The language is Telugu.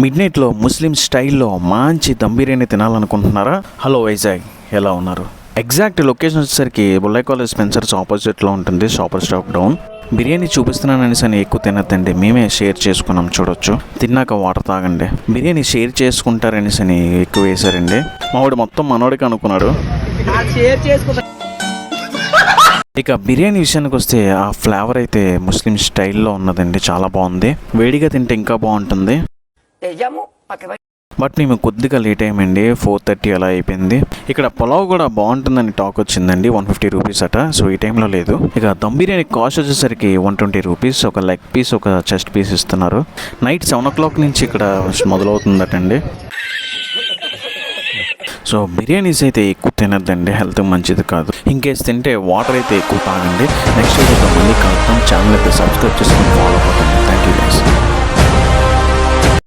మిడ్ నైట్లో ముస్లిం స్టైల్లో మంచి దమ్ బిర్యానీ తినాలనుకుంటున్నారా? హలో వైజాగ్, ఎలా ఉన్నారు? ఎగ్జాక్ట్ లొకేషన్ వచ్చేసరికి బుల్లై కాలేజ్ స్పెన్సర్స్ ఆపోజిట్లో ఉంటుంది, షాపర్ స్టాప్ డౌన్. బిర్యానీ చూపిస్తున్నాననేసి అని ఎక్కువ తినద్దండి, మేమే షేర్ చేసుకున్నాం, చూడొచ్చు. తిన్నాక వాటర్ తాగండి. బిర్యానీ షేర్ చేసుకుంటారనేసి అని ఎక్కువ వేశారండి. మావాడు మొత్తం మనోడికి అనుకున్నాడు. ఇక బిర్యానీ విషయానికి వస్తే ఆ ఫ్లేవర్ అయితే ముస్లిం స్టైల్లో ఉన్నదండి, చాలా బాగుంది. వేడిగా తింటే ఇంకా బాగుంటుంది. బట్ మేము కొద్దిగా లేట్ అయ్యామండి, 4:30 అలా అయిపోయింది. ఇక్కడ పులావ్ కూడా బాగుంటుందని టాక్ వచ్చిందండి, 150 రూపీస్ అట. సో ఈ టైంలో లేదు. ఇక దమ్ బిర్యానీ కాస్ట్ వచ్చేసరికి 120 రూపీస్. ఒక లెగ్ పీస్, ఒక చెస్ట్ పీస్ ఇస్తున్నారు. నైట్ 7 o'clock నుంచి ఇక్కడ మొదలవుతుందటండి. సో బిర్యానీస్ అయితే ఎక్కువ తినద్దండి, హెల్త్ మంచిది కాదు. ఇంకేస్ తింటే వాటర్ అయితే ఎక్కువ తాగండి. నెక్స్ట్ వీడియోతో మళ్ళీ కలుద్దాం. ఛానల్ అయితే సబ్స్క్రైబ్ చేసుకుని ఫాలో అవుతుంది. Thank you guys.